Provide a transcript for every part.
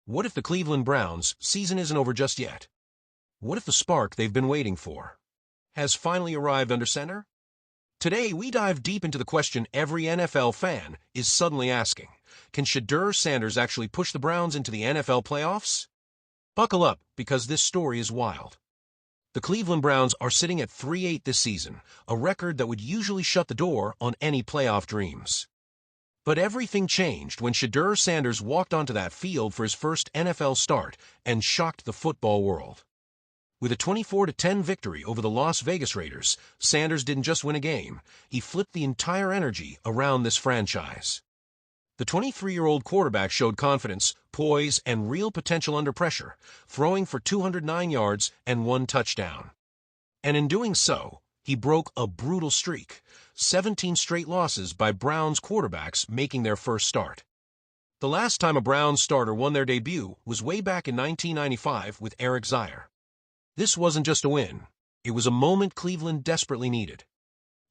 What if the Cleveland Browns' season isn't over just yet? What if the spark they've been waiting for has finally arrived under center? Today, we dive deep into the question every NFL fan is suddenly asking. Can Shedeur Sanders actually push the Browns into the NFL playoffs? Buckle up, because this story is wild. The Cleveland Browns are sitting at 3-8 this season, a record that would usually shut the door on any playoff dreams. But everything changed when Shedeur Sanders walked onto that field for his first NFL start and shocked the football world. With a 24-10 victory over the Las Vegas Raiders, Sanders didn't just win a game, he flipped the entire energy around this franchise. The 23-year-old quarterback showed confidence, poise, and real potential under pressure, throwing for 209 yards and 1 touchdown. And in doing so, he broke a brutal streak, 17 straight losses by Browns quarterbacks making their first start. The last time a Browns starter won their debut was way back in 1995 with Eric Zaire. This wasn't just a win. It was a moment Cleveland desperately needed.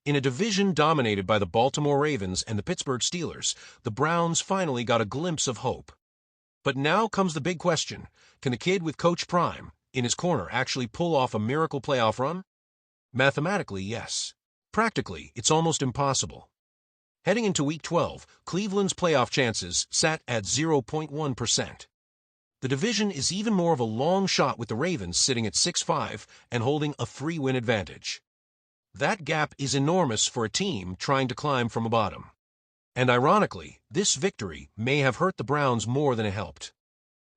In a division dominated by the Baltimore Ravens and the Pittsburgh Steelers, the Browns finally got a glimpse of hope. But now comes the big question. Can the kid with Coach Prime in his corner actually pull off a miracle playoff run? Mathematically, yes. Practically, it's almost impossible. Heading into Week 12, Cleveland's playoff chances sat at 0.1%. The division is even more of a long shot with the Ravens sitting at 6-5 and holding a 3-win advantage. That gap is enormous for a team trying to climb from a bottom. And ironically, this victory may have hurt the Browns more than it helped.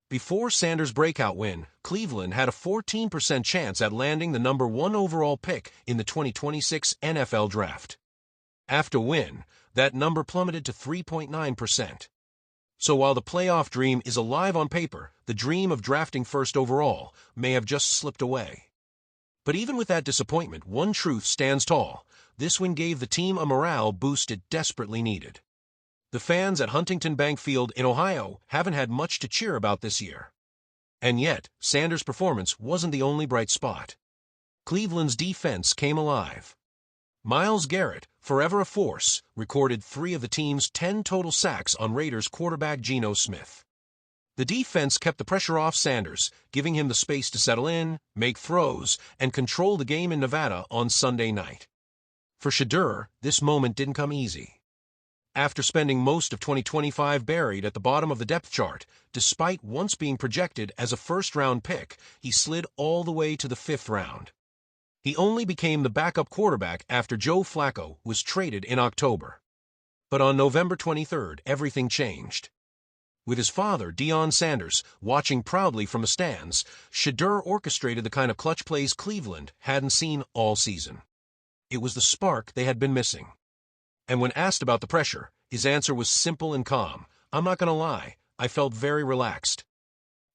Before Sanders' breakout win, Cleveland had a 14% chance at landing the number 1 overall pick in the 2026 NFL Draft. After win, that number plummeted to 3.9%. So while the playoff dream is alive on paper, the dream of drafting first overall may have just slipped away. But even with that disappointment, one truth stands tall. This win gave the team a morale boost it desperately needed. The fans at Huntington Bank Field in Ohio haven't had much to cheer about this year. And yet, Sanders' performance wasn't the only bright spot. Cleveland's defense came alive. Myles Garrett, forever a force, recorded 3 of the team's 10 total sacks on Raiders quarterback Geno Smith. The defense kept the pressure off Sanders, giving him the space to settle in, make throws, and control the game in Nevada on Sunday night. For Shedeur, this moment didn't come easy. After spending most of 2025 buried at the bottom of the depth chart, despite once being projected as a first-round pick, he slid all the way to the 5th round. He only became the backup quarterback after Joe Flacco was traded in October. But on November 23rd, everything changed. With his father, Deion Sanders, watching proudly from the stands, Shedeur orchestrated the kind of clutch plays Cleveland hadn't seen all season. It was the spark they had been missing. And when asked about the pressure, his answer was simple and calm. I'm not going to lie, I felt very relaxed.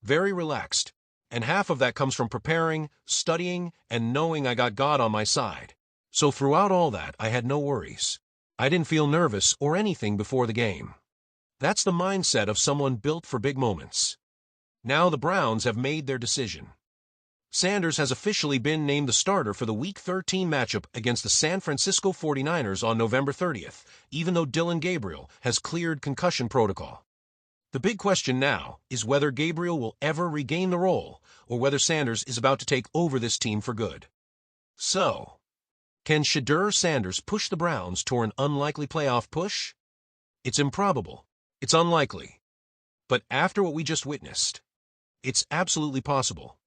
Very relaxed. And half of that comes from preparing, studying, and knowing I got God on my side. So throughout all that, I had no worries. I didn't feel nervous or anything before the game. That's the mindset of someone built for big moments. Now the Browns have made their decision. Sanders has officially been named the starter for the Week 13 matchup against the San Francisco 49ers on November 30th, even though Dillon Gabriel has cleared concussion protocol. The big question now is whether Gabriel will ever regain the role, or whether Sanders is about to take over this team for good. So, can Shedeur Sanders push the Browns toward an unlikely playoff push? It's improbable. It's unlikely. But after what we just witnessed, it's absolutely possible.